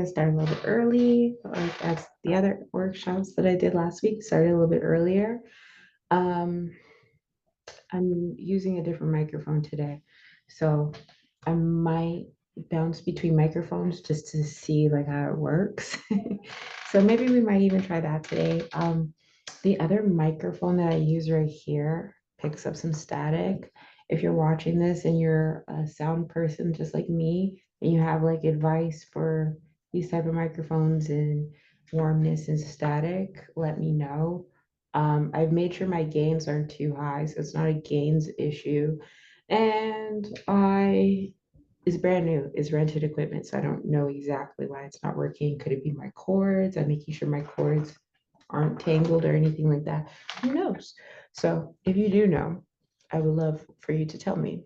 I started a little bit early, like as the other workshops that I did last week started a little bit earlier. Um, I'm using a different microphone today, so I might bounce between microphones just to see like how it works. So maybe we might even try that today. The other microphone that I use right here picks up some static. If you're watching this and you're a sound person just like me, and you have like advice for these type of microphones and warmness and static, let me know. I've made sure my gains aren't too high, so it's not a gains issue. And it's brand new, it's rented equipment, so I don't know exactly why it's not working. Could it be my cords? I'm making sure my cords aren't tangled or anything like that. Who knows? So if you do know, I would love for you to tell me.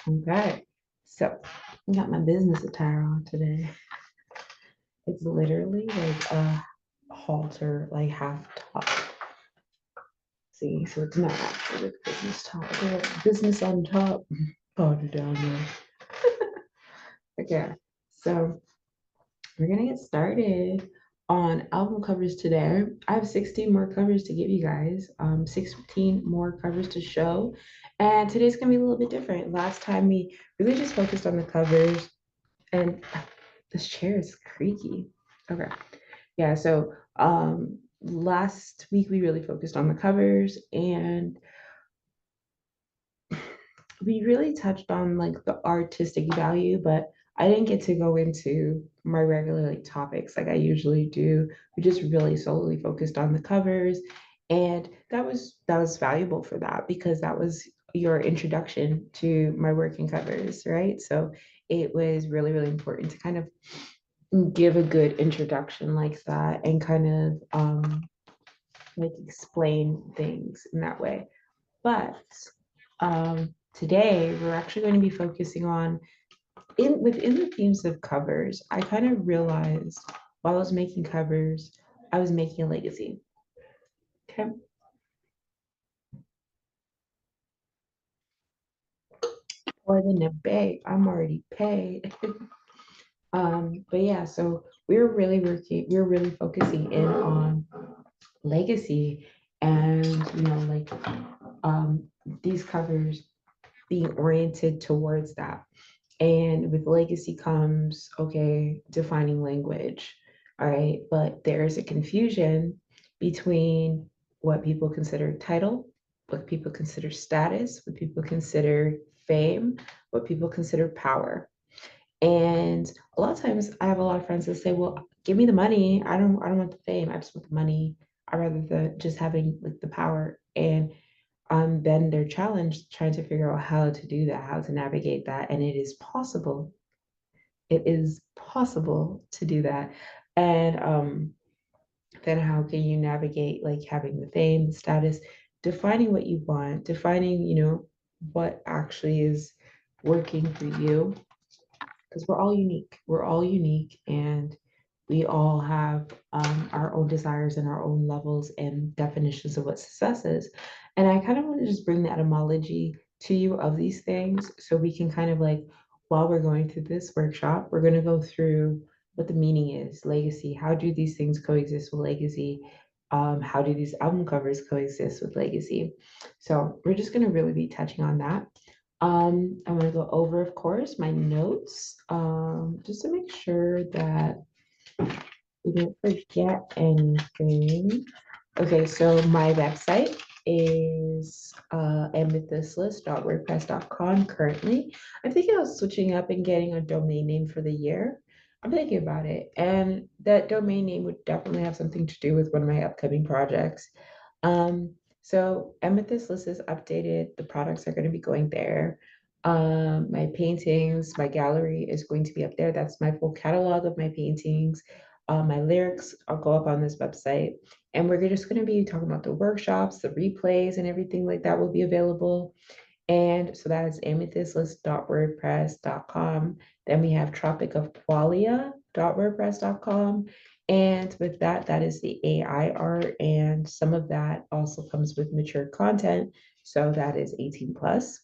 Okay, so I got my business attire on today. It's literally like a halter, like half top. See, so it's not actually like business top. Business on top, powder down there. Okay, so we're gonna get started on album covers today. I have 16 more covers to give you guys, 16 more covers to show. And today's gonna be a little bit different. Last time we really just focused on the covers, and this chair is creaky. Okay. Yeah, so last week we really focused on the covers and we really touched on like the artistic value, but I didn't get to go into my regular like topics like I usually do. We just really solely focused on the covers, and that was valuable for that because that was your introduction to my working covers, right? So it was really, really important to kind of give a good introduction like that and kind of like explain things in that way. But today we're actually going to be focusing on within the themes of covers. I kind of realized while I was making covers, I was making a legacy. Okay. More than a bag, I'm already paid. But yeah, so we're really focusing in on legacy and like um these covers being oriented towards that. And with legacy comes, okay, defining language. All right. But there's a confusion between what people consider title, what people consider status, what people consider fame, what people consider power. And a lot of times I have a lot of friends that say, well, give me the money. I don't want the fame. I just want the money. I rather the just having like the power. And then they're challenged trying to figure out how to do that, how to navigate that. And it is possible. It is possible to do that. And then how can you navigate like having the fame, the status, defining what you want, defining, what actually is working for you? Because we're all unique. We're all unique and we all have our own desires and our own levels and definitions of what success is. And I kind of want to just bring the etymology to you of these things so we can kind of like, while we're going through this workshop, we're going to go through what the meaning is, legacy. How do these things coexist with legacy? How do these album covers coexist with legacy? So we're just going to really be touching on that. I'm gonna go over, of course, my notes, just to make sure that we didn't forget anything. Okay, so my website is amethyst.wordpress.com currently. I'm thinking of switching up and getting a domain name for the year. I'm thinking about it, and that domain name would definitely have something to do with one of my upcoming projects. So Amethyst list is updated. The products are going to be going there. My paintings, my gallery is going to be up there. That's my full catalog of my paintings. My lyrics, I'll go up on this website. And we're just going to be talking about the workshops, the replays, and everything like that will be available. And so that is amethyst.wordpress.com. Then we have tropicofqualia.wordpress.com. And with that, that is the AI art. And some of that also comes with mature content. So that is 18 plus.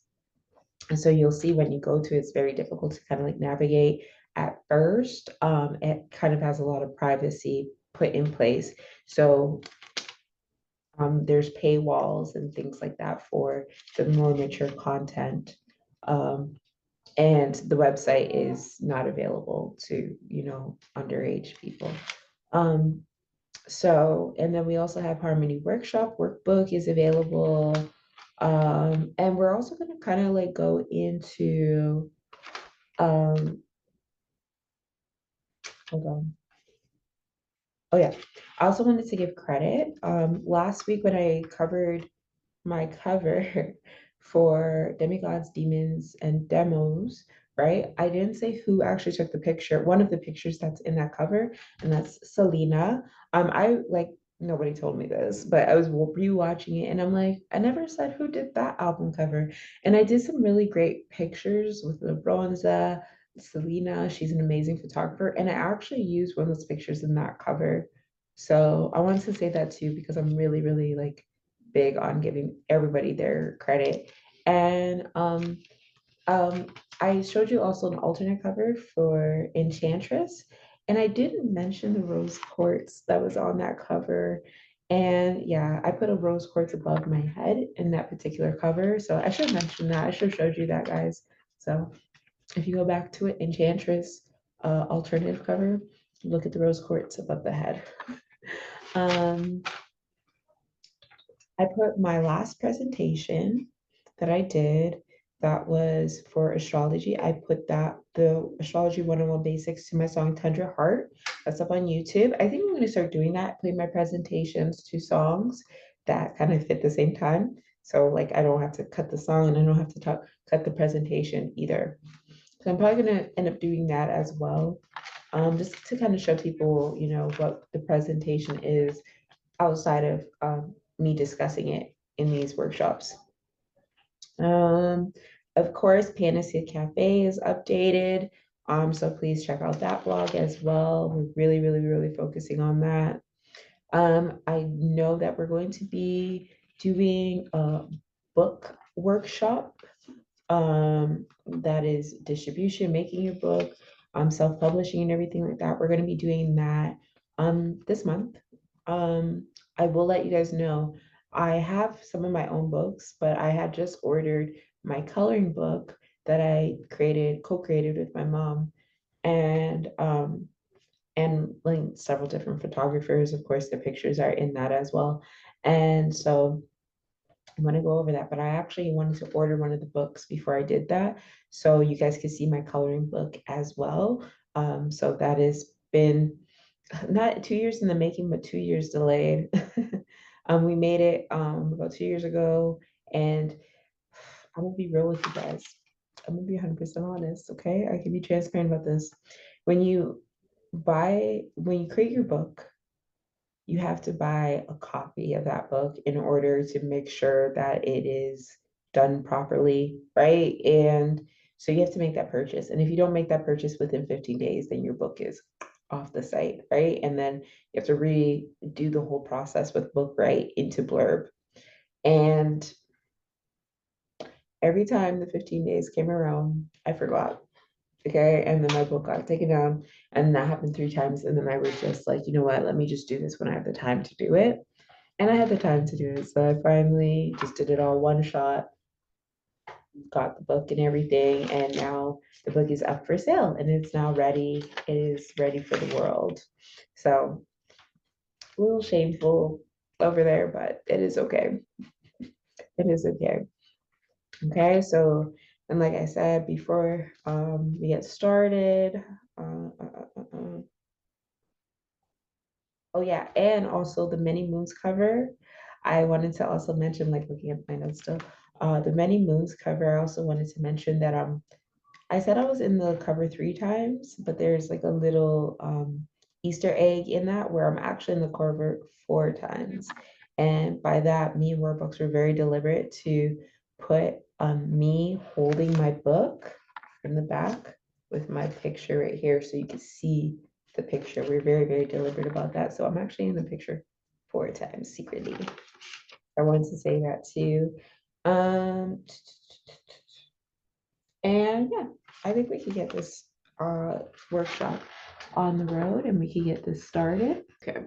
And so you'll see when you go to it, it's very difficult to kind of like navigate at first, it kind of has a lot of privacy put in place. So there's paywalls and things like that for the more mature content. Um, and the website is not available to, underage people. Um, and then we also have Harmony Workshop workbook is available. And we're also going to kind of like go into, um, hold on. Oh yeah. I also wanted to give credit. Last week when I covered my cover for Demigods, Demons, and Demos, right? I didn't say who actually took the picture, one of the pictures that's in that cover, and that's Selena. I like nobody told me this, but I was rewatching it and I'm like, I never said who did that album cover. And I did some really great pictures with the Bronza, Selena. She's an amazing photographer, and I actually used one of those pictures in that cover. So I wanted to say that too because I'm really, really like big on giving everybody their credit. And um, I showed you also an alternate cover for Enchantress, and I didn't mention the rose quartz that was on that cover. And yeah, I put a rose quartz above my head in that particular cover. So I should mention that. I should have showed you that, guys. So if you go back to it, Enchantress alternative cover, look at the rose quartz above the head. Um, I put my last presentation that I did that was for astrology. I put that the astrology 101 basics to my song Tender Heart. That's up on YouTube. I think I'm going to start doing that, putting my presentations to songs that kind of fit the same time. So like I don't have to cut the song and I don't have to cut the presentation either. So I'm probably going to end up doing that as well. Just to kind of show people, what the presentation is outside of me discussing it in these workshops. Um, of course, Panacea Cafe is updated. So please check out that blog as well. We're really, really, really focusing on that. I know that we're going to be doing a book workshop that is distribution, making your book, self-publishing and everything like that. We're going to be doing that this month. Um, I will let you guys know. I have some of my own books, but I had just ordered my coloring book that I co-created with my mom, and like several different photographers. Of course, the pictures are in that as well. And so I'm going to go over that, but I actually wanted to order one of the books before I did that. So you guys can see my coloring book as well. So that has been not 2 years in the making, but 2 years delayed. We made it about 2 years ago, and I'm gonna be real with you guys. I'm gonna be 100% honest, okay? I can be transparent about this. When you create your book, you have to buy a copy of that book in order to make sure that it is done properly, right? And so you have to make that purchase. And if you don't make that purchase within 15 days, then your book is off the site, right? And then you have to redo the whole process with book right into blurb. And every time the 15 days came around, I forgot. Okay. And then my book got taken down. And that happened 3 times. And then I was just like, you know what? Let me just do this when I have the time to do it. And I had the time to do it. So I finally just did it all one shot, got the book and everything. And now the book is up for sale and it's now ready. It is ready for the world. So a little shameful over there, but it is okay. It is okay. Okay. So, and like I said before, we get started. Uh, uh, uh, uh, uh. Oh yeah, and also the Many Moons cover. I wanted to also mention, like looking at my notes still, the Many Moons cover. I also wanted to mention that I said I was in the cover 3 times, but there's like a little Easter egg in that where I'm actually in the cover 4 times. And by that, me and Warbucks were very deliberate to put me holding my book in the back with my picture right here so you can see the picture. We're very, very deliberate about that. So I'm actually in the picture 4 times secretly. I wanted to say that too. Um, and yeah, I think we can get this workshop on the road and we can get this started. Okay.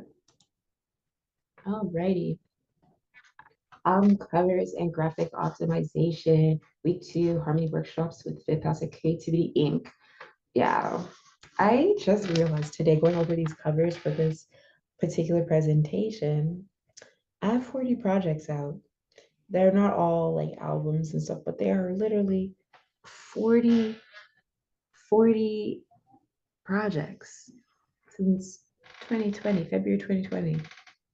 Alrighty. Covers and graphic optimization, week 2, Harmony Workshops with Fifth House of Creativity Inc. Yeah, I just realized today going over these covers for this particular presentation, I have 40 projects out. They're not all like albums and stuff, but they are literally 40, 40 projects since 2020, February 2020.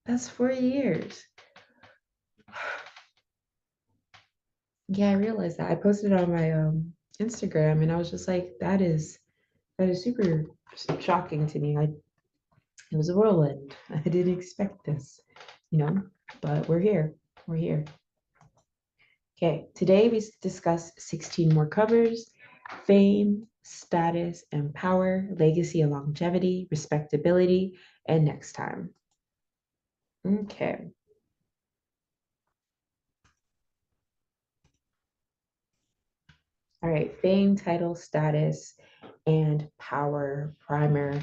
That's 4 years. Yeah, I realized that. I posted it on my Instagram and I was just like, that is super shocking to me. It was a whirlwind. I didn't expect this, you know, but we're here. We're here. Okay, today we discuss 16 more covers: fame, status and power, legacy and longevity, respectability, and next time. Okay. All right, fame, title, status, and power primer.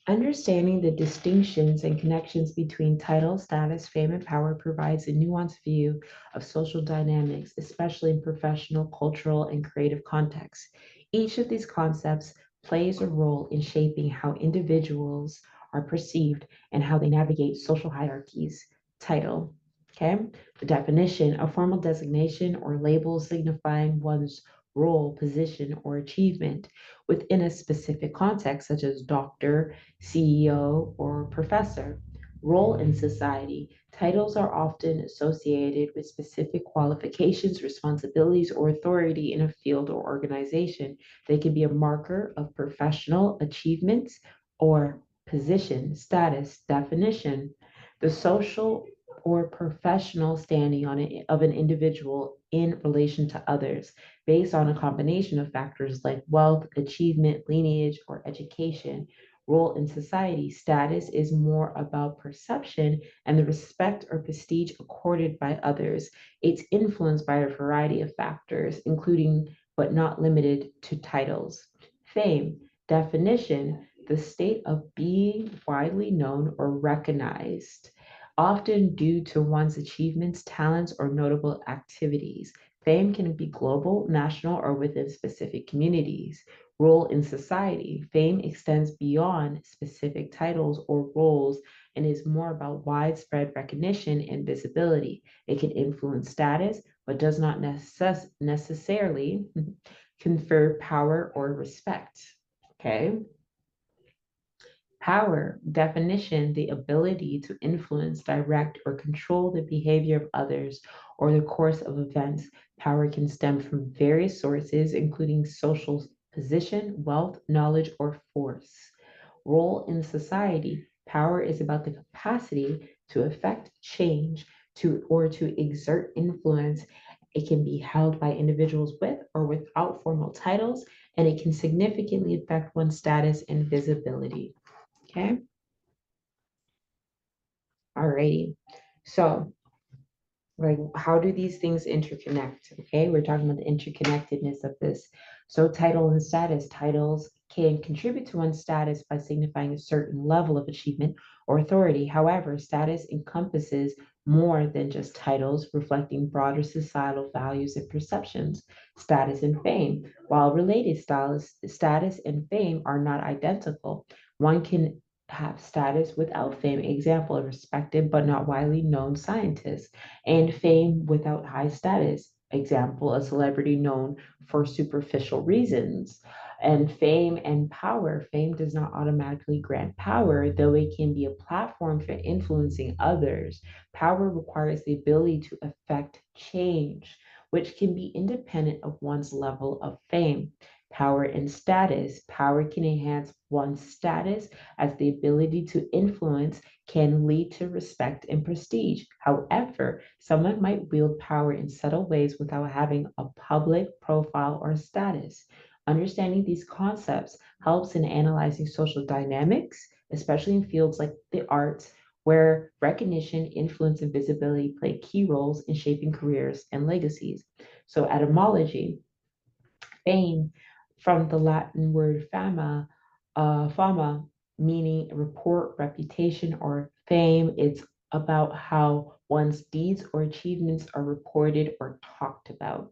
Understanding the distinctions and connections between title, status, fame, and power provides a nuanced view of social dynamics, especially in professional, cultural, and creative contexts. Each of these concepts plays a role in shaping how individuals are perceived and how they navigate social hierarchies. Title, okay? The definition, a formal designation or label signifying one's role, position, or achievement within a specific context, such as doctor, CEO, or professor. Role in society. Titles are often associated with specific qualifications, responsibilities, or authority in a field or organization. They can be a marker of professional achievements or position, status, definition. The social or professional standing of an individual in relation to others based on a combination of factors like wealth, achievement, lineage, or education. Role in society, status is more about perception and the respect or prestige accorded by others. It's influenced by a variety of factors, including but not limited to titles. Fame, definition, the state of being widely known or recognized, often due to one's achievements, talents, or notable activities. Fame can be global, national, or within specific communities. Role in society. Fame extends beyond specific titles or roles and is more about widespread recognition and visibility. It can influence status, but does not necessarily confer power or respect. Okay. Power, definition, the ability to influence, direct, or control the behavior of others or the course of events. Power can stem from various sources, including social position, wealth, knowledge, or force. Role in society. Power is about the capacity to affect change to exert influence. It can be held by individuals with or without formal titles, and it can significantly affect one's status and visibility. Okay. Alrighty. So, like, how do these things interconnect? Okay. We're talking about the interconnectedness of this. So, title and status. Titles can contribute to one's status by signifying a certain level of achievement or authority. However, status encompasses more than just titles, reflecting broader societal values and perceptions. Status and fame. While related, status and fame are not identical. One can have status without fame, example, a respected but not widely known scientist, and fame without high status, example, a celebrity known for superficial reasons. And fame and power. Fame does not automatically grant power, though it can be a platform for influencing others. Power requires the ability to affect change, which can be independent of one's level of fame. Power and status. Power can enhance one's status as the ability to influence can lead to respect and prestige. However, someone might wield power in subtle ways without having a public profile or status. Understanding these concepts helps in analyzing social dynamics, especially in fields like the arts, where recognition, influence, and visibility play key roles in shaping careers and legacies. So, etymology, fame. from the Latin word fama, meaning report, reputation, or fame. It's about how one's deeds or achievements are reported or talked about.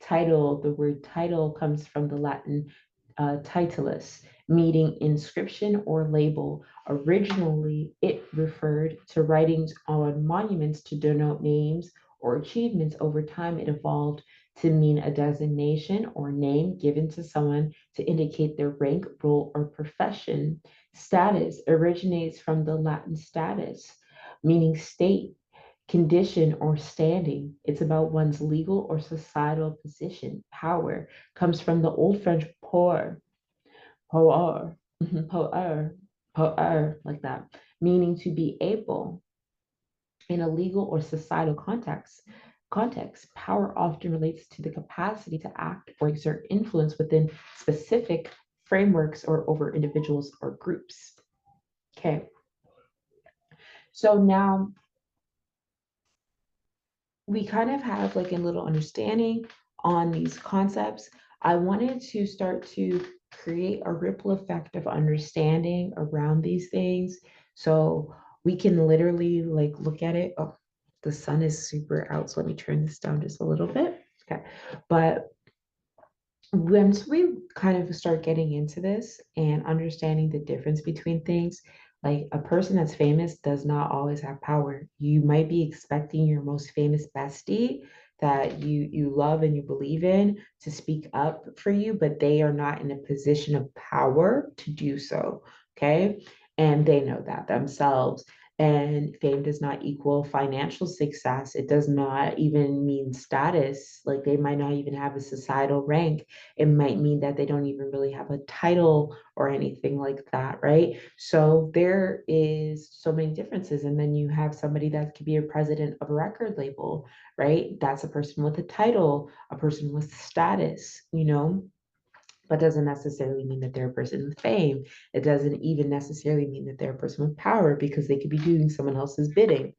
Title, the word title comes from the Latin titulus, meaning inscription or label. Originally, it referred to writings on monuments to denote names or achievements. Over time, it evolved to mean a designation or name given to someone to indicate their rank, role, or profession. Status originates from the Latin status, meaning state, condition, or standing. It's about one's legal or societal position. Power comes from the Old French pouvoir, pouvoir, like that, meaning to be able in a legal or societal context, power often relates to the capacity to act or exert influence within specific frameworks or over individuals or groups. Okay, so now we kind of have like a little understanding on these concepts. I wanted to start to create a ripple effect of understanding around these things so we can literally like look at it. Oh, the sun is super out, so let me turn this down just a little bit. Okay, but once we kind of start getting into this and understanding the difference between things, like a person that's famous does not always have power. You might be expecting your most famous bestie that you love and you believe in to speak up for you, but they are not in a position of power to do so. Okay. And they know that themselves. And fame does not equal financial success. It does not even mean status. Like they might not even have a societal rank. It might mean that they don't even really have a title or anything like that, right? So there is so many differences. And then you have somebody that could be a president of a record label, right? That's a person with a title, a person with status, but doesn't necessarily mean that they're a person with fame. It doesn't even necessarily mean that they're a person with power because they could be doing someone else's bidding.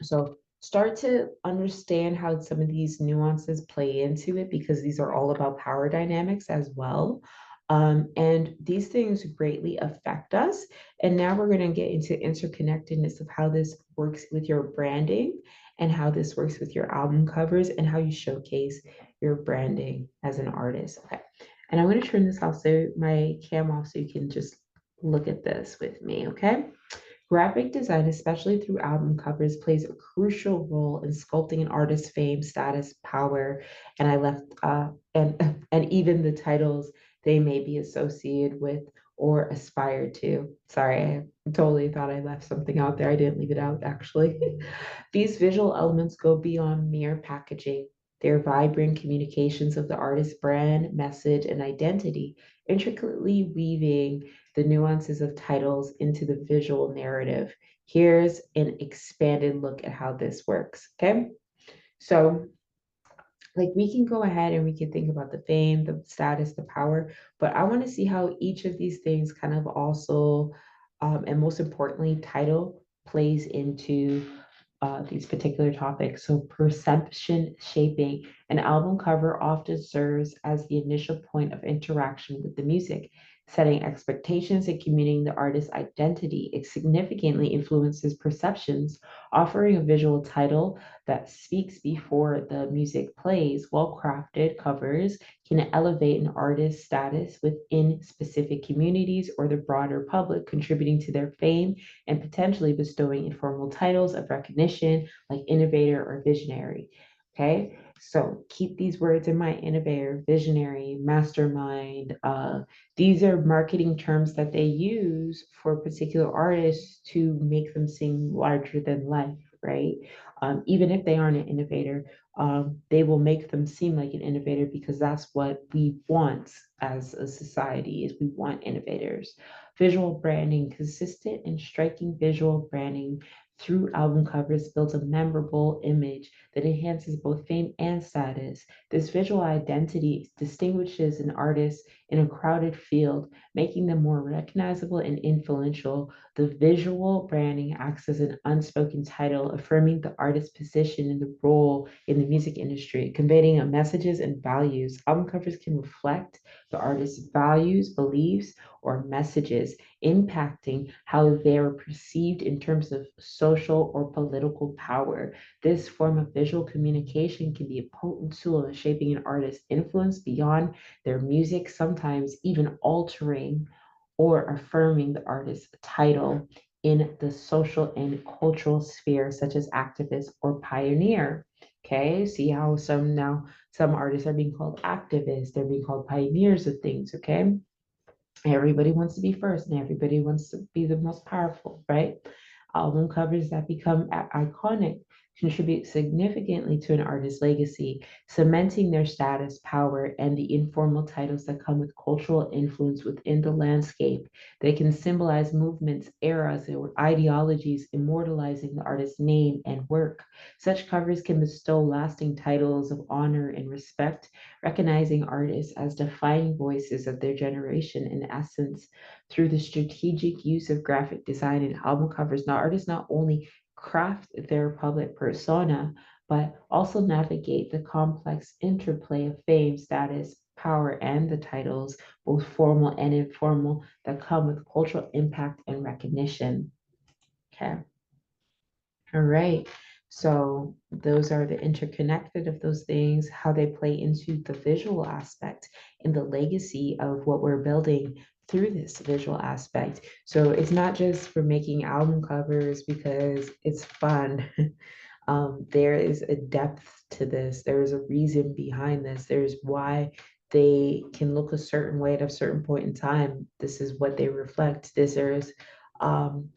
So start to understand how some of these nuances play into it because these are all about power dynamics as well. And these things greatly affect us. And now we're going to get into interconnectedness of how this works with your branding and how this works with your album covers and how you showcase your branding as an artist. Okay. And I'm going to turn this off so my cam off so you can just look at this with me. Okay. Graphic design, especially through album covers, plays a crucial role in sculpting an artist's fame, status, power, and I left and even the titles they may be associated with or aspire to. Sorry, I totally thought I left something out there. I didn't leave it out actually. These visual elements go beyond mere packaging. They're vibrant communications of the artist's brand, message, and identity, intricately weaving the nuances of titles into the visual narrative. Here's an expanded look at how this works. Okay. So, like, we can go ahead and we can think about the fame, the status, the power, but I want to see how each of these things kind of also, and most importantly, title plays into these particular topics. So, perception shaping. An album cover often serves as the initial point of interaction with the music, setting expectations and communicating the artist's identity. It significantly influences perceptions, offering a visual title that speaks before the music plays. Well crafted covers can elevate an artist's status within specific communities or the broader public, contributing to their fame and potentially bestowing informal titles of recognition like innovator or visionary. Okay, so keep these words in mind: innovator, visionary, mastermind. These are marketing terms that they use for particular artists to make them seem larger than life, right? Even if they aren't an innovator, they will make them seem like an innovator because that's what we want as a society is we want innovators. Visual branding, consistent and striking visual branding through album covers builds a memorable image that enhances both fame and status. This visual identity distinguishes an artist in a crowded field, making them more recognizable and influential. The visual branding acts as an unspoken title, affirming the artist's position in the role in the music industry, conveying messages and values. Album covers can reflect the artist's values, beliefs, or messages, impacting how they are perceived in terms of social or political power. This form of visual communication can be a potent tool in shaping an artist's influence beyond their music, sometimes even altering or affirming the artist's title in the social and cultural sphere, such as activist or pioneer. Okay, see how some artists are being called activists, they're being called pioneers of things, okay? Everybody wants to be first and everybody wants to be the most powerful, right? Album covers that become iconic contribute significantly to an artist's legacy, cementing their status, power, and the informal titles that come with cultural influence within the landscape. They can symbolize movements, eras, or ideologies, immortalizing the artist's name and work. Such covers can bestow lasting titles of honor and respect, recognizing artists as defining voices of their generation. In essence, through the strategic use of graphic design and album covers, now artists not only craft their public persona, but also navigate the complex interplay of fame, status, power, and the titles, both formal and informal, that come with cultural impact and recognition. Okay. All right. So those are the interconnected of those things, how they play into the visual aspect and the legacy of what we're building through this visual aspect. So it's not just for making album covers because it's fun. There is a depth to this. There is a reason behind this. There's why they can look a certain way at a certain point in time. This is what they reflect. Um,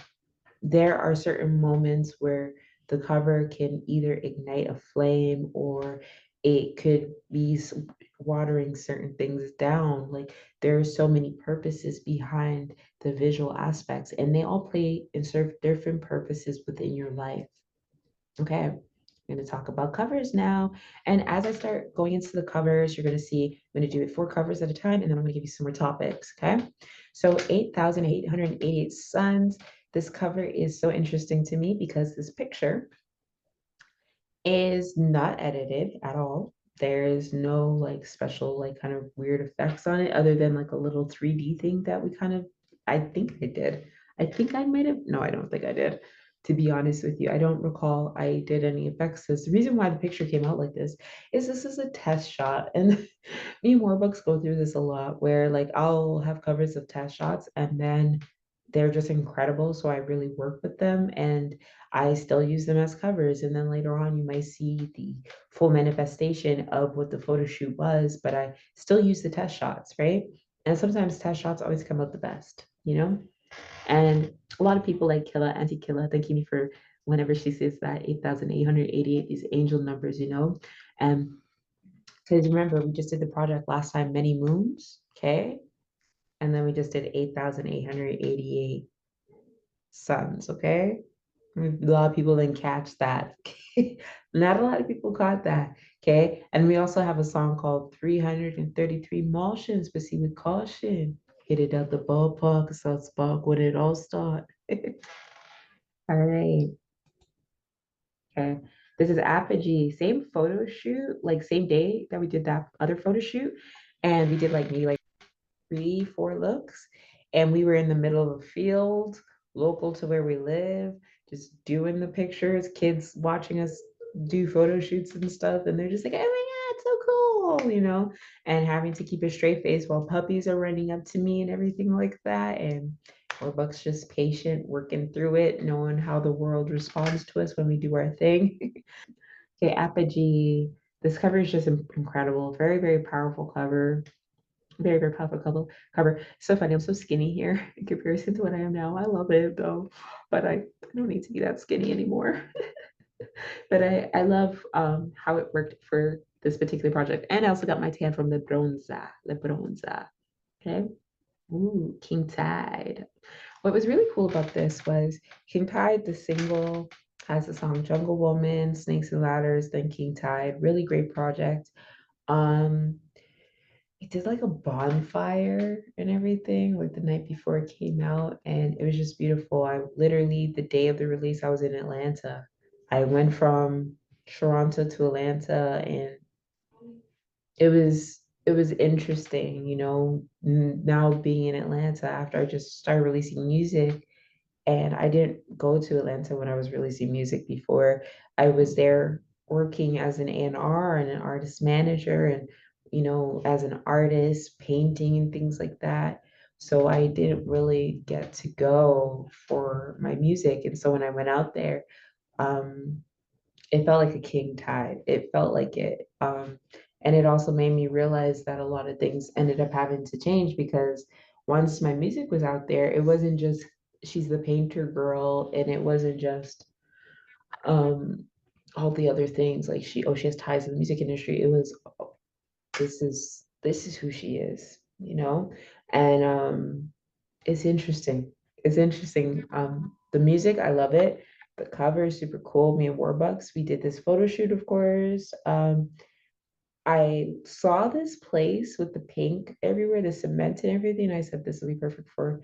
there are certain moments where the cover can either ignite a flame or it could be watering certain things down. Like there are so many purposes behind the visual aspects, and they all play and serve different purposes within your life. Okay, I'm going to talk about covers now. And as I start going into the covers, you're going to see I'm going to do it 4 covers at a time, and then I'm going to give you some more topics. Okay, so 8,888 suns. This cover is so interesting to me because this picture is not edited at all. There is no like special, like kind of weird effects on it other than like a little 3D thing that we kind of, I think I did. I think I might have, no, I don't think I did. To be honest with you, I don't recall I did any effects. The reason why the picture came out like this is a test shot. And me and Warbucks go through this a lot where like I'll have covers of test shots and then they're just incredible. So I really work with them and I still use them as covers. And then later on, you might see the full manifestation of what the photo shoot was, but I still use the test shots, right? And sometimes test shots always come out the best, you know? And a lot of people like Killa, Auntie Killa, thanking me for whenever she says that 8,888, these angel numbers, you know? And because remember, we just did the project last time, Many Moons, okay? And then we just did 8,888 suns, okay? A lot of people didn't catch that. Not a lot of people caught that. Okay. And we also have a song called 333 Martians, but see with caution. Hit it at the ballpark, South Spark, when it all start. All right. Okay. This is Apogee. Same photo shoot, like same day that we did that other photo shoot. And we did like maybe like 3, 4 looks. And we were in the middle of a field, local to where we live, just doing the pictures, kids watching us do photo shoots and stuff. And they're just like, oh my God, it's so cool, you know, and having to keep a straight face while puppies are running up to me and everything like that. And Buck's just patient, working through it, knowing how the world responds to us when we do our thing. Okay, Apogee. This cover is just incredible. Very, very powerful cover. Very, very powerful cover. So funny. I'm so skinny here in comparison to what I am now. I love it though, but I don't need to be that skinny anymore. But I love how it worked for this particular project. And I also got my tan from the bronza. Okay. Ooh, King Tide. what was really cool about this was King Tide, the single, has the song Jungle Woman, Snakes and Ladders, then King Tide. Really great project. Um, it did like a bonfire and everything, like the night before it came out, and it was just beautiful. I literally, the day of the release, I was in Atlanta. I went from Toronto to Atlanta, and it was interesting, now being in Atlanta after I just started releasing music. And I didn't go to Atlanta when I was releasing music before. I was there working as an A&R and an artist manager and, as an artist, painting and things like that. So I didn't really get to go for my music. And so when I went out there, um, it felt like a king tide. It felt like it. And it also made me realize that a lot of things ended up having to change because once my music was out there, it wasn't just she's the painter girl, and it wasn't just um all the other things like she has ties in the music industry. It was this is who she is, And it's interesting. It's interesting. The music, I love it. The cover is super cool. Me and Warbucks, we did this photo shoot, of course. I saw this place with the pink everywhere, the cement and everything. I said this will be perfect for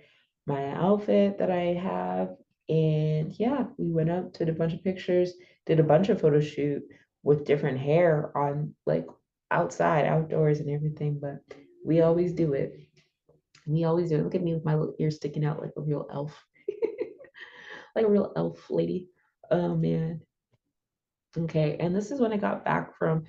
my outfit that I have. And yeah, we went up, took a bunch of pictures, did a bunch of photo shoot with different hair on like outside, outdoors and everything. But we always do it. We always do it. Look at me with my little ears sticking out like a real elf, like a real elf lady. Oh man. Okay, and this is when I got back from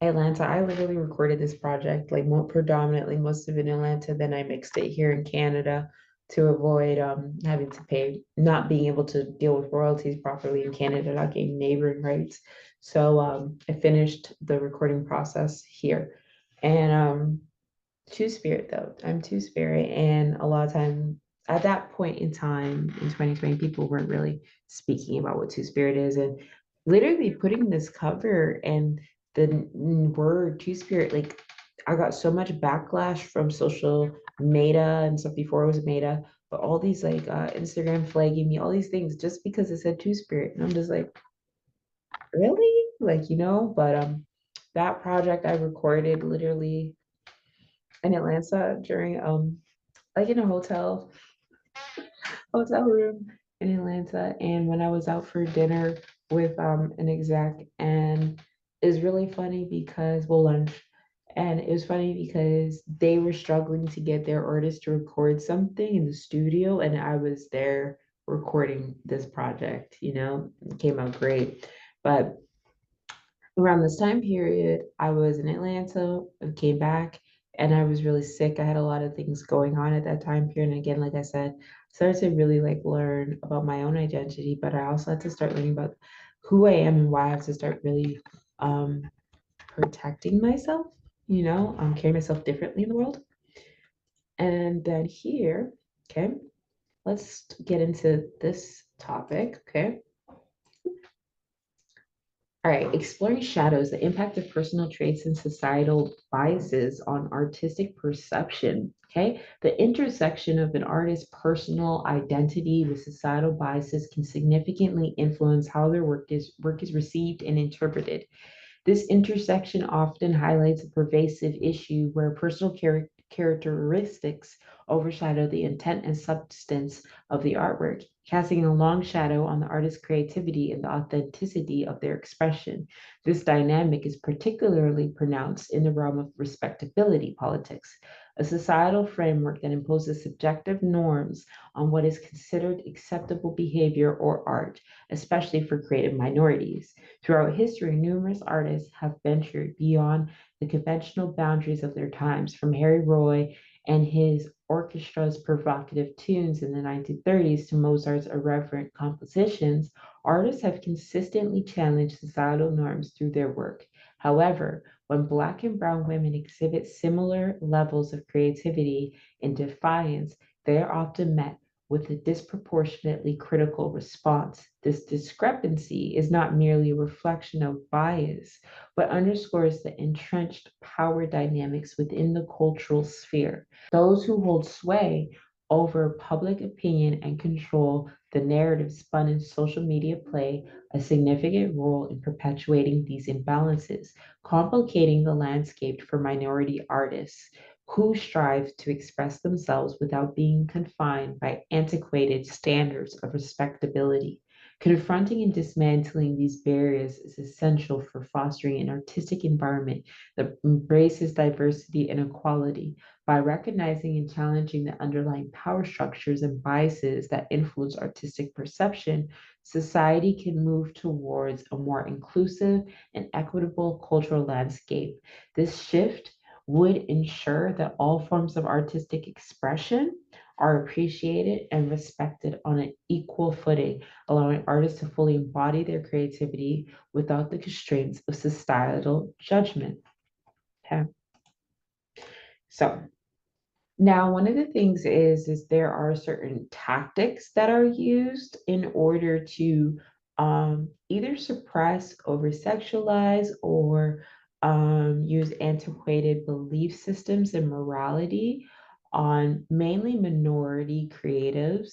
Atlanta. I literally recorded this project, like more predominantly most of it in Atlanta. Then I mixed it here in Canada to avoid having to pay, not being able to deal with royalties properly in Canada, not getting neighboring rights. So I finished the recording process here. And Two Spirit though. I'm Two Spirit, and a lot of time at that point in time in 2020, people weren't really speaking about what Two Spirit is, and literally putting this cover and the word Two Spirit, like I got so much backlash from social Meta and stuff before it was Meta, but all these like Instagram flagging me, all these things just because it said Two Spirit, and I'm just like, really, like but that project I recorded literally in Atlanta during like in a hotel room in Atlanta, and when I was out for dinner with an exec, and it's really funny because well lunch, and it was funny because they were struggling to get their artist to record something in the studio, and I was there recording this project. It came out great, but around this time period, I was in Atlanta, I came back, and I was really sick. I had a lot of things going on at that time period. And again, like I said, started to really like learn about my own identity, but I also had to start learning about who I am and why I have to start really um, protecting myself, carrying myself differently in the world. And then here, okay, let's get into this topic, okay? All right, exploring shadows, the impact of personal traits and societal biases on artistic perception. Okay, the intersection of an artist's personal identity with societal biases can significantly influence how their work is received and interpreted. This intersection often highlights a pervasive issue where personal characteristics overshadow the intent and substance of the artwork, casting a long shadow on the artist's creativity and the authenticity of their expression. This dynamic is particularly pronounced in the realm of respectability politics, a societal framework that imposes subjective norms on what is considered acceptable behavior or art, especially for creative minorities. Throughout history, numerous artists have ventured beyond the conventional boundaries of their times, from Harry Roy and his orchestra's provocative tunes in the 1930s to Mozart's irreverent compositions. Artists have consistently challenged societal norms through their work. However, when Black and Brown women exhibit similar levels of creativity and defiance, they are often met with a disproportionately critical response. This discrepancy is not merely a reflection of bias, but underscores the entrenched power dynamics within the cultural sphere. Those who hold sway over public opinion and control, the narrative spun in social media play a significant role in perpetuating these imbalances, complicating the landscape for minority artists who strive to express themselves without being confined by antiquated standards of respectability. Confronting and dismantling these barriers is essential for fostering an artistic environment that embraces diversity and equality. By recognizing and challenging the underlying power structures and biases that influence artistic perception, society can move towards a more inclusive and equitable cultural landscape. This shift would ensure that all forms of artistic expression are appreciated and respected on an equal footing, allowing artists to fully embody their creativity without the constraints of societal judgment. Okay. So now, one of the things is there are certain tactics that are used in order to either suppress, over sexualize, or use antiquated belief systems and morality on mainly minority creatives.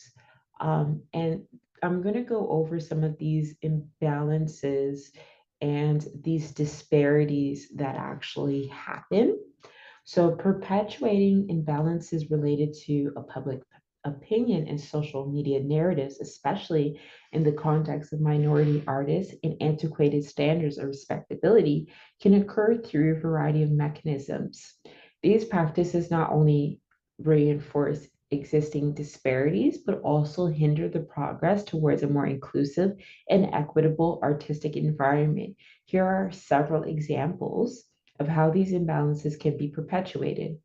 And I'm going to go over some of these imbalances and these disparities that actually happen. So, perpetuating imbalances related to a public opinion and social media narratives, especially in the context of minority artists and antiquated standards of respectability, can occur through a variety of mechanisms. These practices not only reinforce existing disparities, but also hinder the progress towards a more inclusive and equitable artistic environment. Here are several examples of how these imbalances can be perpetuated.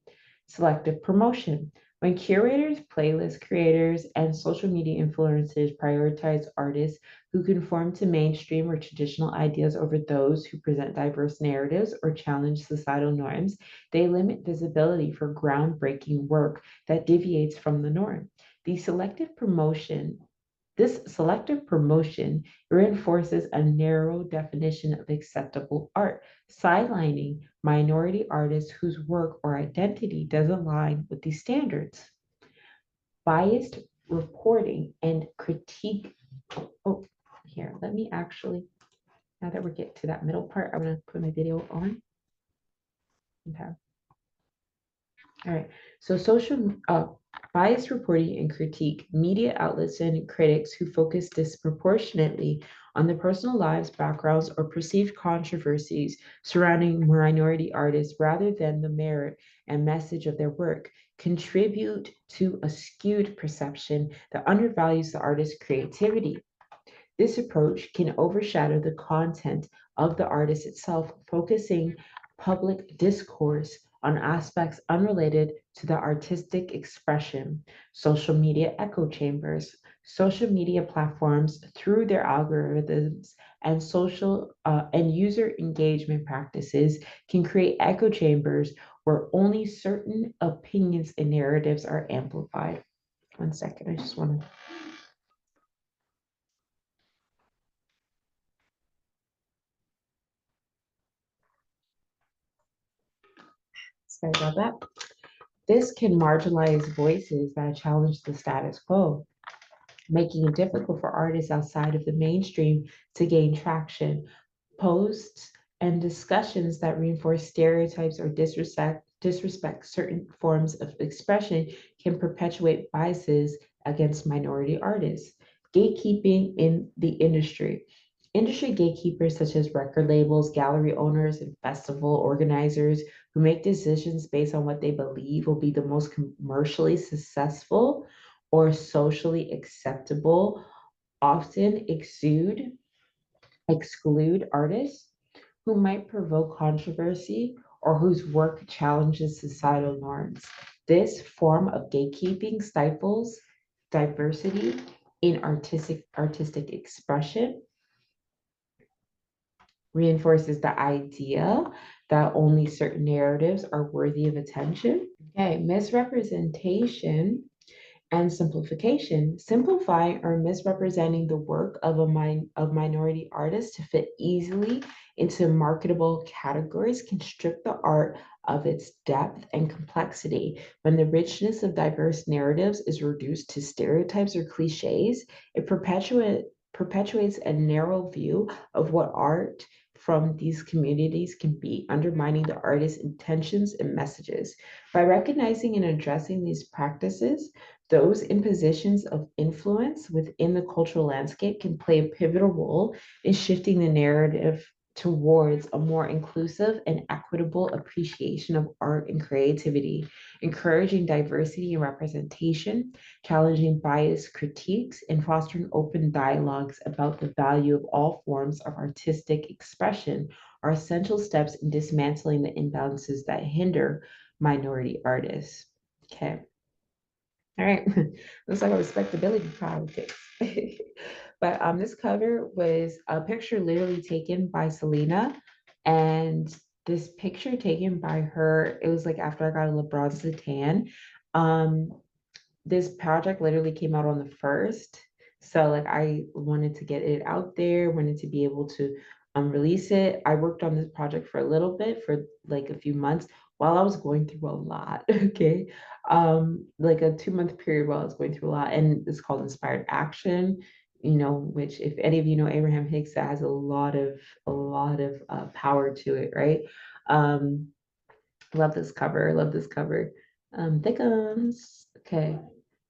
Selective promotion. When curators, playlist creators, and social media influencers prioritize artists who conform to mainstream or traditional ideas over those who present diverse narratives or challenge societal norms, they limit visibility for groundbreaking work that deviates from the norm. The selective promotion This selective promotion reinforces a narrow definition of acceptable art, sidelining minority artists whose work or identity doesn't align with these standards. Biased reporting and critique. Oh, here, let me actually, now that we get to that middle part, I'm going to put my video on. Okay. All right. So bias reporting and critique, media outlets and critics who focus disproportionately on the personal lives, backgrounds, or perceived controversies surrounding minority artists rather than the merit and message of their work contribute to a skewed perception that undervalues the artist's creativity. This approach can overshadow the content of the artist itself, focusing public discourse on aspects unrelated to the artistic expression. Social media echo chambers. Social media platforms, through their algorithms and social and user engagement practices, can create echo chambers where only certain opinions and narratives are amplified. One second, I just want to. Sorry about that. This can marginalize voices that challenge the status quo, making it difficult for artists outside of the mainstream to gain traction. Posts and discussions that reinforce stereotypes or disrespect certain forms of expression can perpetuate biases against minority artists. Gatekeeping in the industry. Industry gatekeepers such as record labels, gallery owners, and festival organizers who make decisions based on what they believe will be the most commercially successful or socially acceptable often exclude artists who might provoke controversy or whose work challenges societal norms. This form of gatekeeping stifles diversity in artistic expression, reinforces the idea that only certain narratives are worthy of attention. Okay, misrepresentation And simplification, simplifying or misrepresenting the work of of minority artists to fit easily into marketable categories can strip the art of its depth and complexity. When the richness of diverse narratives is reduced to stereotypes or cliches, it perpetuates a narrow view of what art from these communities can be, undermining the artist's intentions and messages. By recognizing and addressing these practices, those in positions of influence within the cultural landscape can play a pivotal role in shifting the narrative towards a more inclusive and equitable appreciation of art and creativity, encouraging diversity and representation, challenging bias critiques, and fostering open dialogues about the value of all forms of artistic expression are essential steps in dismantling the imbalances that hinder minority artists. Okay. All right, looks like a respectability politics. But this cover was a picture literally taken by Selena, and this picture taken by her, it was like after I got a LeBron Satan. Um, this project literally came out on the first. So like I wanted to get it out there, wanted to be able to release it. I worked on this project for a little bit, for like a few months while I was going through a lot. Okay. Like a 2 month period while I was going through a lot. And it's called Inspired Action, which if any of you know Abraham Hicks, that has a lot of power to it, right? Um, Love this cover. Love this cover. Thickums. Okay.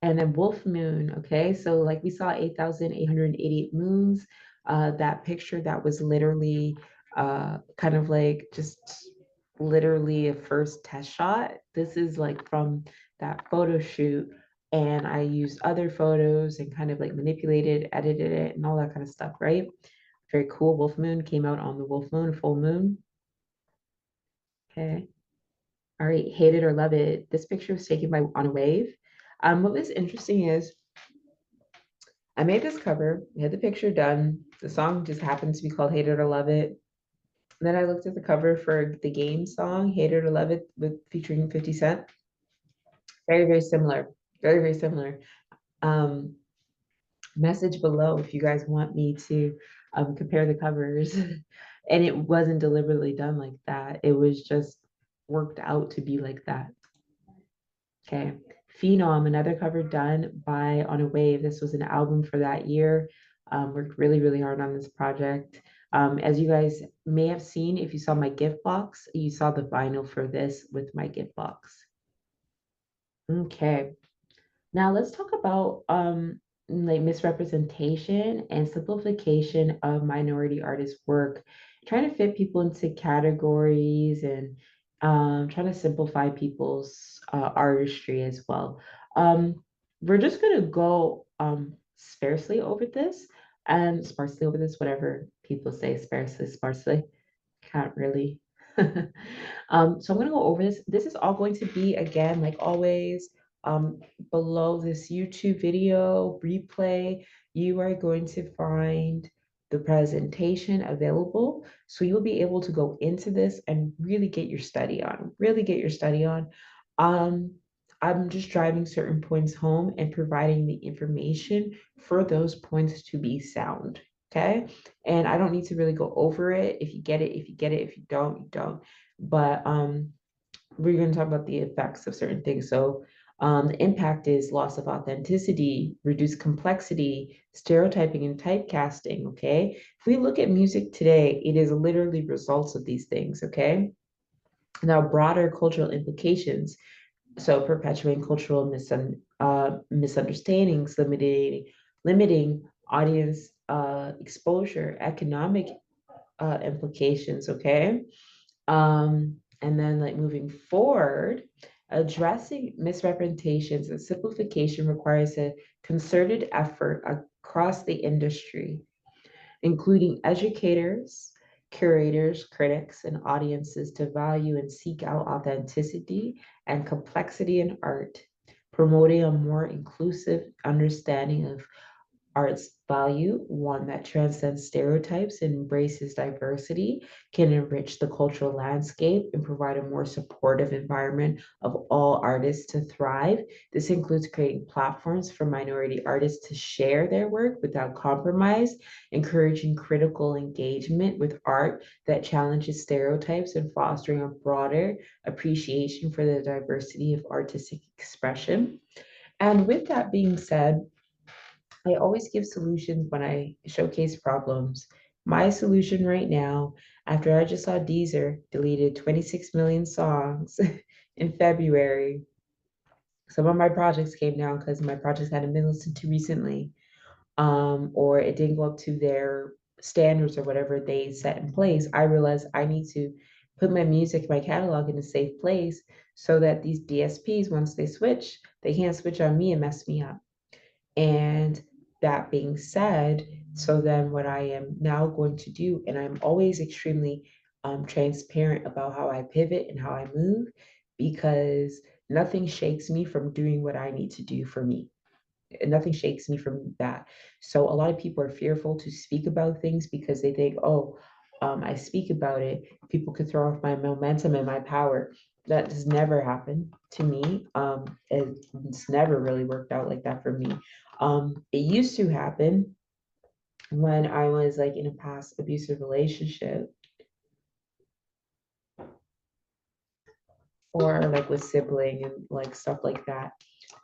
And then Wolf Moon. Okay. So like we saw 8,888 moons. That picture that was literally kind of like just literally a first test shot. This is like from that photo shoot. And I used other photos and kind of like manipulated, edited it, and all that kind of stuff, right? Very cool. Wolf Moon came out on the Wolf Moon, full moon. Okay. All right, hate it or love it. This picture was taken by On a Wave. What was interesting is I made this cover, we had the picture done. The song just happens to be called Hate It or Love It. And then I looked at the cover for the game song, Hate It or Love It, with featuring 50 Cent. Very, very similar. Very, very similar. Um, Message below if you guys want me to compare the covers. And it wasn't deliberately done like that. It was just worked out to be like that. Okay. Phenom, another cover done by On a Wave. This was an album for that year. Worked really, really hard on this project. As you guys may have seen, if you saw my gift box, you saw the vinyl for this with my gift box. Okay. Now let's talk about like misrepresentation and simplification of minority artists' work, trying to fit people into categories and trying to simplify people's artistry as well. We're just gonna go sparsely over this and sparsely over this, whatever people say, sparsely, sparsely. Can't really. So I'm gonna go over this. This is all going to be, again, like always, um, below this YouTube video replay, you are going to find the presentation available. So you'll be able to go into this and really get your study on, really get your study on. Um, I'm just driving certain points home and providing the information for those points to be sound. Okay. And I don't need to really go over it. If you get it, if you get it, if you don't, you don't. But we're going to talk about the effects of certain things. So the impact is loss of authenticity, reduced complexity, stereotyping, and typecasting. Okay. If we look at music today, it is literally results of these things. Okay. Now, broader cultural implications. So perpetuating cultural misunderstandings, limiting audience exposure, economic implications. Okay. And then like moving forward, addressing misrepresentations and simplification requires a concerted effort across the industry, including educators, curators, critics, and audiences to value and seek out authenticity and complexity in art, promoting a more inclusive understanding of art's value, one that transcends stereotypes and embraces diversity, can enrich the cultural landscape and provide a more supportive environment of all artists to thrive. This includes creating platforms for minority artists to share their work without compromise, encouraging critical engagement with art that challenges stereotypes, and fostering a broader appreciation for the diversity of artistic expression. And with that being said, I always give solutions when I showcase problems. My solution right now, after I just saw Deezer deleted 26 million songs in February, some of my projects came down because my projects hadn't been listened to recently, or it didn't go up to their standards or whatever they set in place. I realized I need to put my music, my catalog in a safe place so that these DSPs, once they switch, they can't switch on me and mess me up. And that being said, so then what I am now going to do, and I'm always extremely transparent about how I pivot and how I move, because nothing shakes me from doing what I need to do for me. Nothing shakes me from that. So a lot of people are fearful to speak about things because they think, oh, I speak about it, people could throw off my momentum and my power. That has never happened to me. It's never really worked out like that for me. It used to happen when I was like in a past abusive relationship or like with sibling and like stuff like that.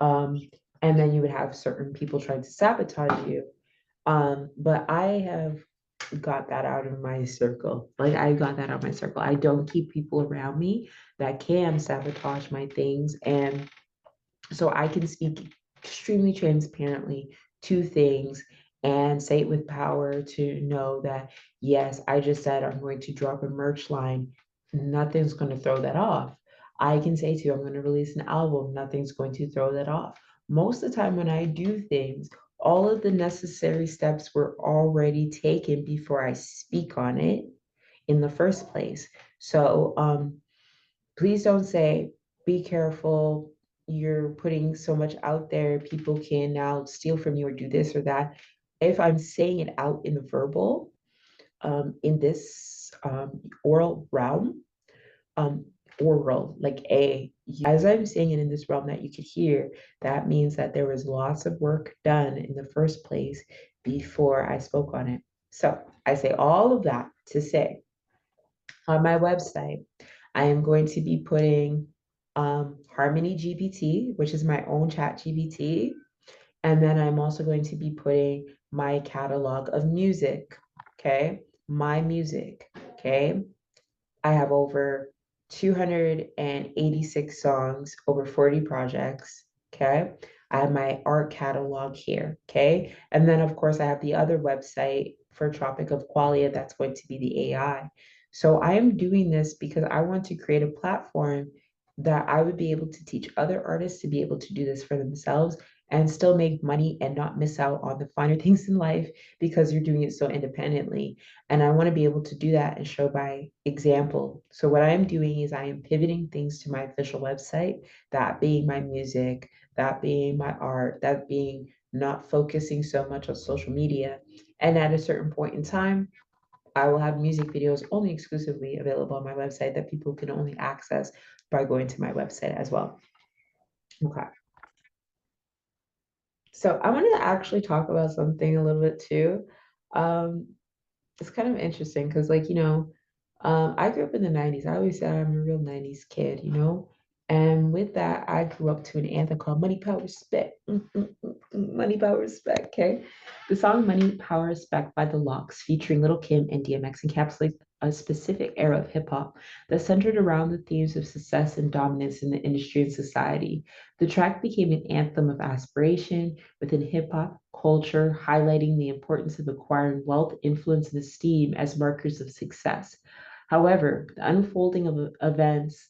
Um, and then you would have certain people trying to sabotage you. But I have got that out of my circle. Like I got that out of my circle. I don't keep people around me that can sabotage my things. And so I can speak extremely transparently to things and say it with power to know that, yes, I just said I'm going to drop a merch line. Nothing's going to throw that off. I can say to you, I'm going to release an album. Nothing's going to throw that off. Most of the time when I do things, all of the necessary steps were already taken before I speak on it in the first place. So, please don't say, be careful, you're putting so much out there, people can now steal from you or do this or that. If I'm saying it out in the verbal, in this oral realm, um, oral, like as I'm saying it in this realm that you could hear, that means that there was lots of work done in the first place before I spoke on it. So I say all of that to say on my website, I am going to be putting Harmony GPT, which is my own chat GPT. And then I'm also going to be putting my catalog of music. Okay. My music. Okay. I have over 286 songs, over 40 projects. Okay. I have my art catalog here. Okay. And then, of course, I have the other website for Tropic of Qualia that's going to be the AI. So I am doing this because I want to create a platform that I would be able to teach other artists to be able to do this for themselves and still make money and not miss out on the finer things in life because you're doing it so independently. And I want to be able to do that and show by example. So what I am doing is I am pivoting things to my official website, that being my music, that being my art, that being not focusing so much on social media. And at a certain point in time, I will have music videos only exclusively available on my website that people can only access by going to my website as well. Okay. So I wanted to actually talk about something a little bit too. Um, it's kind of interesting because I grew up in the 90s. I always said I'm a real 90s kid, and with that I grew up to an anthem called Money Power Respect. Money Power Respect. Okay, the song Money Power Respect by the Locks, featuring Little Kim and DMX, encapsulates a specific era of hip hop that centered around the themes of success and dominance in the industry and society. The track became an anthem of aspiration within hip hop culture, highlighting the importance of acquiring wealth, influence, and esteem as markers of success. However, the unfolding of events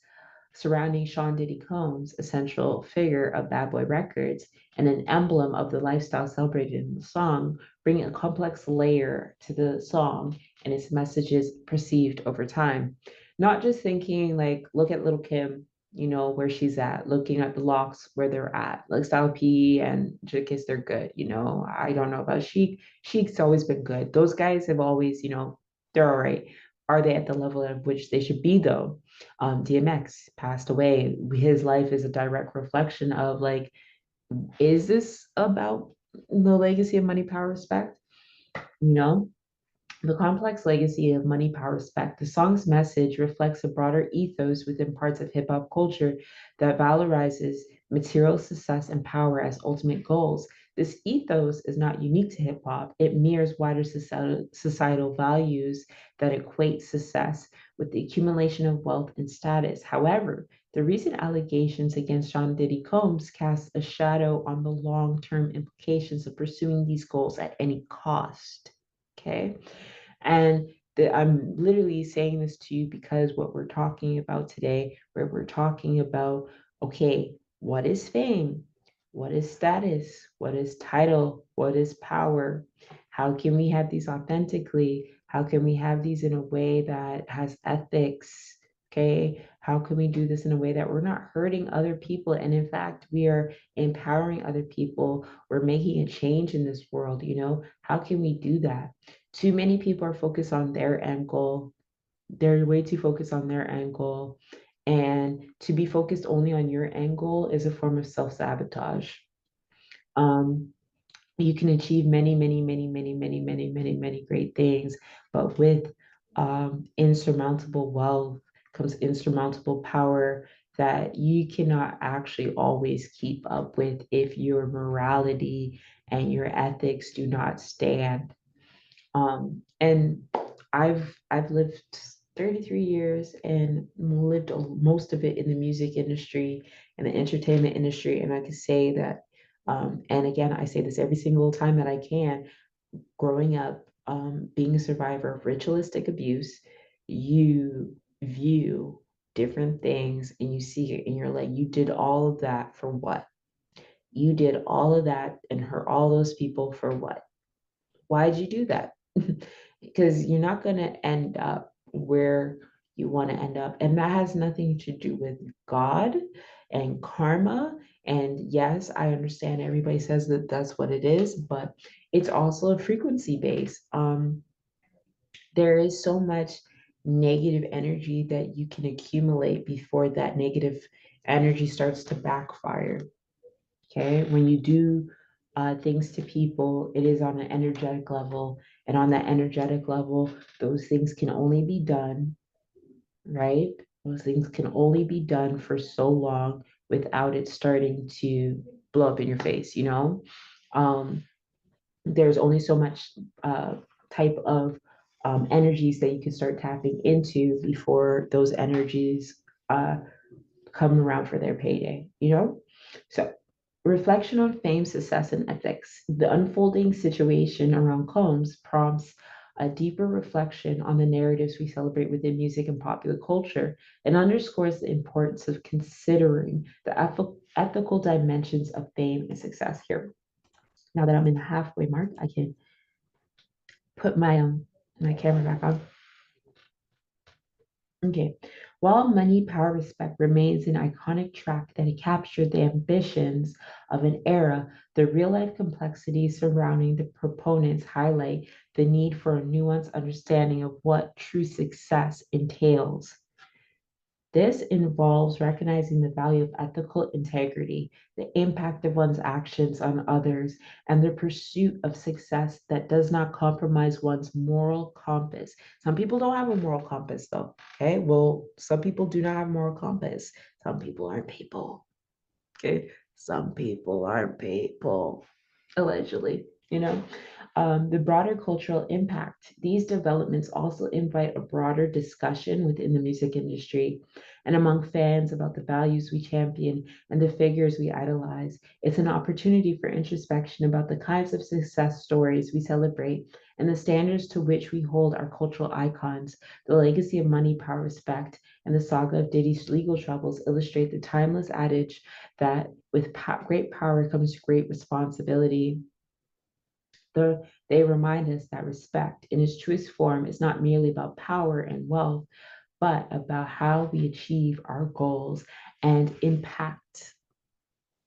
surrounding Sean Diddy Combs, a central figure of Bad Boy Records and an emblem of the lifestyle celebrated in the song, bring a complex layer to the song and its messages perceived over time. Not just thinking like, look at Little Kim. where she's at, looking at the locks where they're at. Like Style P and Jadakis, they're good. I don't know about Sheik. Sheik's always been good. Those guys have always, they're all right. Are they at the level at which they should be though? DMX passed away. His life is a direct reflection of like, is this about the legacy of money, power, respect? You know, the complex legacy of money, power, respect. The song's message reflects a broader ethos within parts of hip hop culture that valorizes material success and power as ultimate goals. This ethos is not unique to hip hop. It mirrors wider societal values that equate success with the accumulation of wealth and status. However, the recent allegations against Sean Diddy Combs cast a shadow on the long term implications of pursuing these goals at any cost. Okay. And I'm literally saying this to you because what we're talking about today, where we're talking about, okay, what is fame? What is status? What is title? What is power? How can we have these authentically? How can we have these in a way that has ethics? Okay. How can we do this in a way that we're not hurting other people? And in fact, we are empowering other people. We're making a change in this world. How can we do that? Too many people are focused on their end goal. They're way too focused on their end goal. And to be focused only on your end goal is a form of self-sabotage. Um, you can achieve many, many, many, many, many, many, many, many great things, but with insurmountable wealth comes insurmountable power that you cannot actually always keep up with if your morality and your ethics do not stand. And I've lived 33 years and lived most of it in the music industry and the entertainment industry. And I can say that, and again, I say this every single time that I can, growing up, being a survivor of ritualistic abuse, you view different things and you see it and you're like, you did all of that for what? You did all of that and hurt all those people for what? Why'd you do that? Because you're not going to end up where you want to end up. And that has nothing to do with God and karma. And yes, I understand everybody says that that's what it is, but it's also a frequency base. There is so much negative energy that you can accumulate before that negative energy starts to backfire. Okay. When you do things to people, it is on an energetic level. And on that energetic level, those things can only be done, right? Those things can only be done for so long without it starting to blow up in your face. Um, there's only so much type of energies that you can start tapping into before those energies uh, come around for their payday. So, reflection on fame, success, and ethics. The unfolding situation around Combs prompts a deeper reflection on the narratives we celebrate within music and popular culture and underscores the importance of considering the ethical dimensions of fame and success here. Now that I'm in the halfway mark, I can put my camera back on. Okay. While Money, Power, Respect remains an iconic track that captured the ambitions of an era, the real life complexities surrounding the proponents highlight the need for a nuanced understanding of what true success entails. This involves recognizing the value of ethical integrity, the impact of one's actions on others, and the pursuit of success that does not compromise one's moral compass. Some people don't have a moral compass, though. Okay, well, some people do not have a moral compass. Some people aren't people. Okay, some people aren't people, allegedly. The broader cultural impact. These developments also invite a broader discussion within the music industry and among fans about the values we champion and the figures we idolize. It's an opportunity for introspection about the kinds of success stories we celebrate and the standards to which we hold our cultural icons. The legacy of money, power, respect, and the saga of Diddy's legal troubles illustrate the timeless adage that with great power comes great responsibility. They remind us that respect, in its truest form, is not merely about power and wealth, but about how we achieve our goals and impact.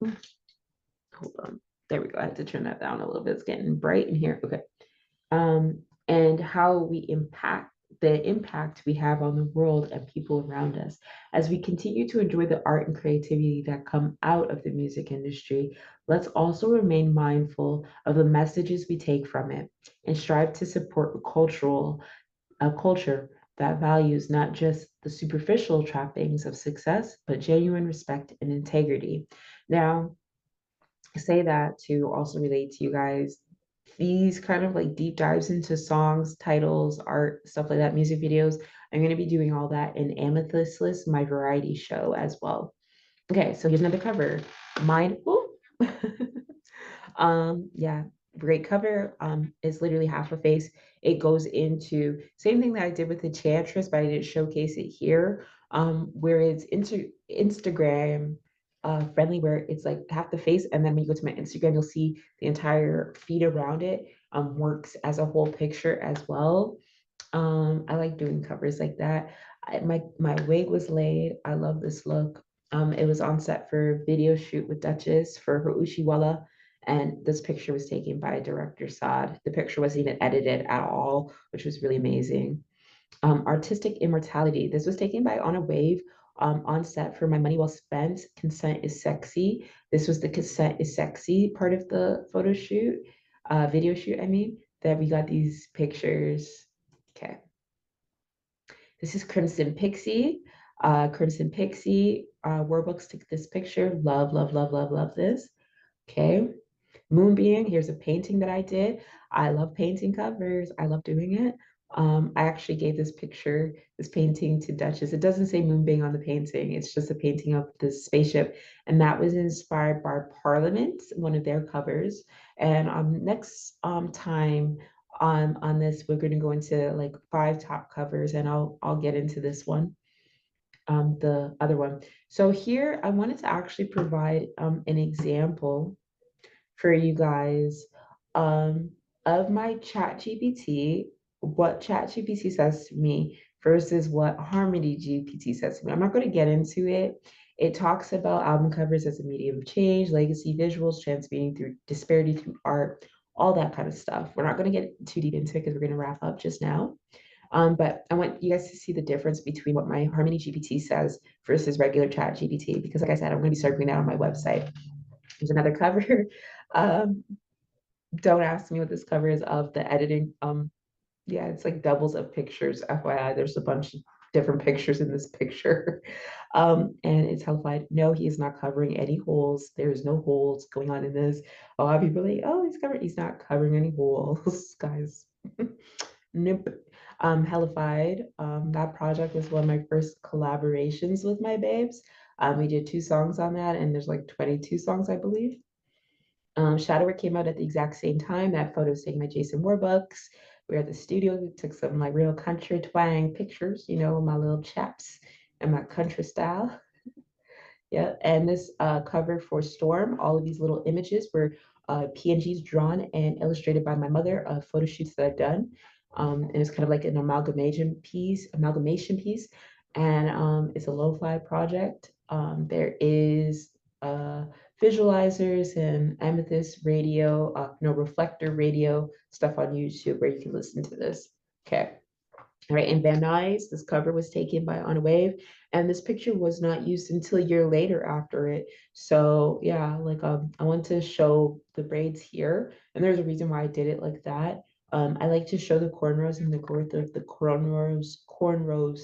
Hold on. There we go. I had to turn that down a little bit. It's getting bright in here. Okay. And how we impact the impact we have on the world and people around us. As we continue to enjoy the art and creativity that come out of the music industry, let's also remain mindful of the messages we take from it and strive to support a culture that values not just the superficial trappings of success, but genuine respect and integrity. Now, I say that to also relate to you guys. These kind of like deep dives into songs, titles, art, stuff like that, music videos. I'm going to be doing all that in Amethyst List, my variety show as well. Okay, so here's another cover. Mindful. Yeah, great cover. It's literally half a face. It goes into same thing that I did with the Enchantress, but I didn't showcase it here. Where it's Instagram friendly, where it's like half the face, and then when you go to my Instagram, you'll see the entire feed around it. Works as a whole picture as well. I like doing covers like that. My wig was laid. I love this look. It was on set for a video shoot with Duchess for her Ushiwala, and this picture was taken by director Saad. The picture wasn't even edited at all, which was really amazing. Artistic Immortality. This was taken by On a Wave on set for My Money Well Spent. Consent is Sexy. This was the Consent is Sexy part of the photo shoot, video shoot, I mean, that we got these pictures. Okay. This is Crimson Pixie. Crimson Pixie, Warbucks took this picture. Love, love, love, love, love this. Okay. Moonbeam, here's a painting that I did. I love painting covers. I love doing it. I actually gave this painting to Duchess. It doesn't say Moonbeam on the painting. It's just a painting of this spaceship. And that was inspired by Parliament, one of their covers. And next time on this, we're going to go into like 5 top covers, and I'll get into this one, the other one. So here I wanted to actually provide an example for you guys um, of my chat GPT, what chat GPT says to me versus what Harmony GPT says to me. I'm not going to get into it. It talks about album covers as a medium of change, legacy visuals, transmitting through disparity through art, all that kind of stuff. We're not going to get too deep into it because we're going to wrap up just now. But I want you guys to see the difference between what my Harmony GPT says versus regular chat GPT, because like I said, I'm going to be circling that on my website. There's another cover. Um, don't ask me what this cover is of the editing. Yeah, it's like doubles of pictures. FYI, there's a bunch of different pictures in this picture. And it's hellified. No, he is not covering any holes. There's no holes going on in this. A lot of people are like, oh, he's not covering any holes, guys. Nope. Hellified. That project was one of my first collaborations with my babes. We did 2 songs on that, and there's like 22 songs, I believe. Shadowwork came out at the exact same time. That photo was taken by Jason Warbucks. We were at the studio. We took some like real country twang pictures, my little chaps and my country style. Yeah, and this cover for Storm, all of these little images were PNGs drawn and illustrated by my mother, photo shoots that I've done. And it's kind of like an amalgamation piece. And it's a lo-fi project. There is visualizers and Amethyst radio, no, reflector radio stuff on YouTube where you can listen to this. Okay. All right, in Van Nuys, this cover was taken by On a Wave, and this picture was not used until a year later after it. So yeah, like I want to show the braids here, and there's a reason why I did it like that. I like to show the cornrows and the growth of the cornrows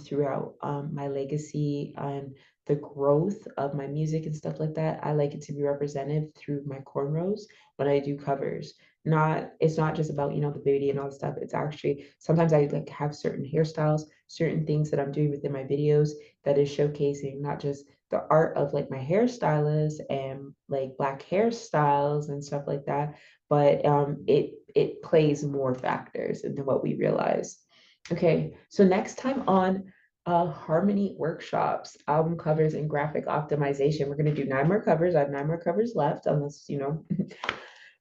throughout my legacy and the growth of my music and stuff like that. I like it to be represented through my cornrows when I do covers. It's not just about the beauty and all the stuff. It's actually sometimes I like have certain hairstyles, certain things that I'm doing within my videos that is showcasing not just the art of like my hairstylist and like black hairstyles and stuff like that, but it plays more factors than what we realize. Okay, so next time on Harmony workshops, album covers, and graphic optimization, we're going to do 9 more covers. I have 9 more covers left, unless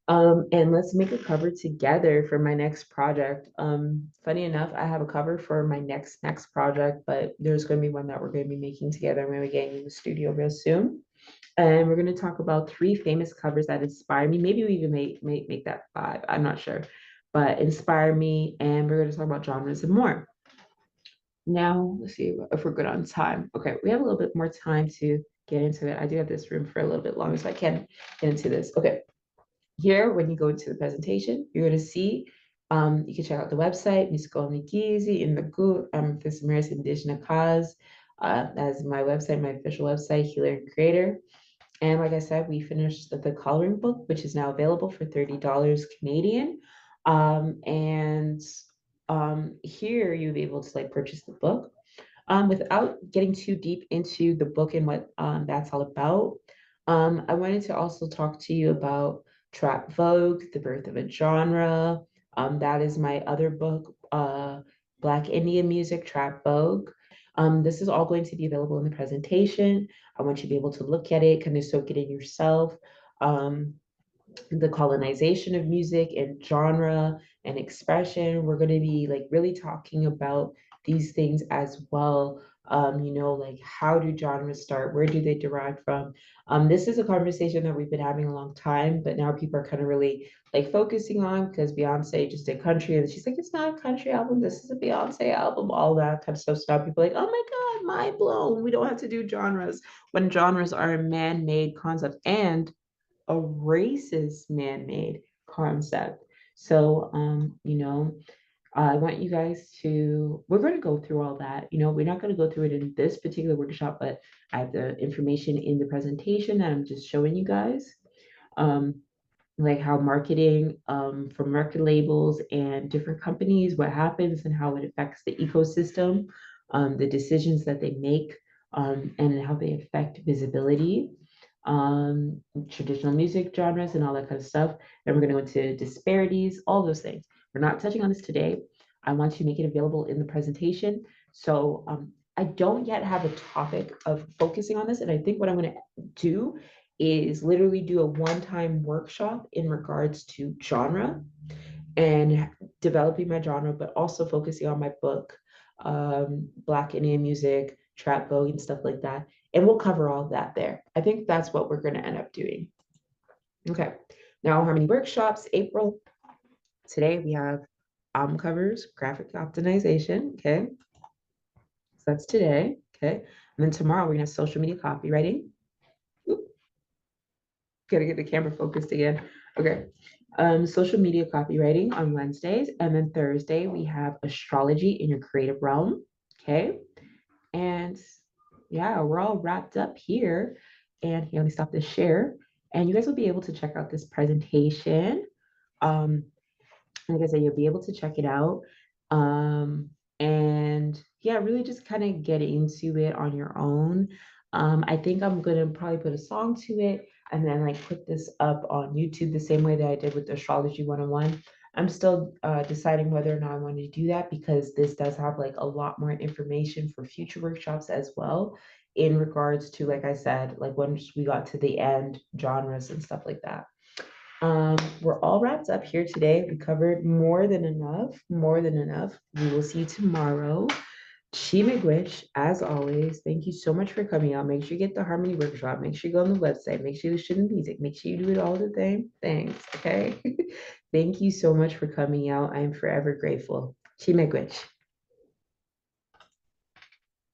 And let's make a cover together for my next project. Funny enough, I have a cover for my next project, but there's going to be one that we're going to be making together. I'm going to be getting in the studio real soon, and we're going to talk about three famous covers that inspire me. Maybe we even make that five. I'm not sure, but inspire me, and we're going to talk about genres and more. Now, let's see if we're good on time. Okay, we have a little bit more time to get into it. I do have this room for a little bit longer, so I can get into this. Okay, here, when you go into the presentation, you're going to see, you can check out the website, Musical Mikizi, in the Good, Amethyst, Amaris, Indigenous Cause. As my website, my official website, Healer and Creator. And like I said, we finished the coloring book, which is now available for $30 Canadian. And here you'll be able to like purchase the book. Without getting too deep into the book and what that's all about, I wanted to also talk to you about Trap Vogue, The Birth of a Genre. That is my other book, Black Indian Music, Trap Vogue. This is all going to be available in the presentation. I want you to be able to look at it, kind of soak it in yourself. Um, the colonization of music and genre and expression. We're going to be like really talking about these things as well. Like how do genres start? Where do they derive from? This is a conversation that we've been having a long time, but now people are kind of really like focusing on because Beyonce just did country and she's like, it's not a country album. This is a Beyonce album, all that kind of stuff. So now people are like, oh my God, mind blown. We don't have to do genres when genres are a man made concept. And a racist man-made concept. So, I want you guys to, we're going to go through all that. We're not going to go through it in this particular workshop, but I have the information in the presentation that I'm just showing you guys. Um, like how marketing from record labels and different companies, what happens and how it affects the ecosystem, the decisions that they make, and how they affect visibility, traditional music genres, and all that kind of stuff. And we're going to go into disparities, all those things. We're not touching on this today. I want to make it available in the presentation. So I don't yet have a topic of focusing on this. And I think what I'm going to do is literally do a one-time workshop in regards to genre and developing my genre, but also focusing on my book, Black Indian music, trap vogue, and stuff like that. And we'll cover all of that there. I think that's what we're going to end up doing. Okay. Now, how many workshops? April. Today we have album covers, graphic optimization. Okay. So that's today. Okay. And then tomorrow we're going to have social media copywriting. Gotta get the camera focused again. Okay. Social media copywriting on Wednesdays. And then Thursday, we have astrology in your creative realm. Okay. And yeah, we're all wrapped up here. And here, let me stop this share. And you guys will be able to check out this presentation. Um, like I said, you'll be able to check it out. Um, and yeah, really just kind of get into it on your own. I think I'm gonna probably put a song to it and then like put this up on YouTube the same way that I did with the Astrology 101. I'm still deciding whether or not I want to do that because this does have like a lot more information for future workshops as well in regards to, like I said, like once we got to the end, genres and stuff like that. We're all wrapped up here today. We covered more than enough, more than enough. We will see you tomorrow. Chimigwich, as always, thank you so much for coming out. Make sure you get the Harmony Workshop. Make sure you go on the website. Make sure you listen to music. Make sure you do it all the same things, okay? Thank you so much for coming out. I am forever grateful. Chimigwich.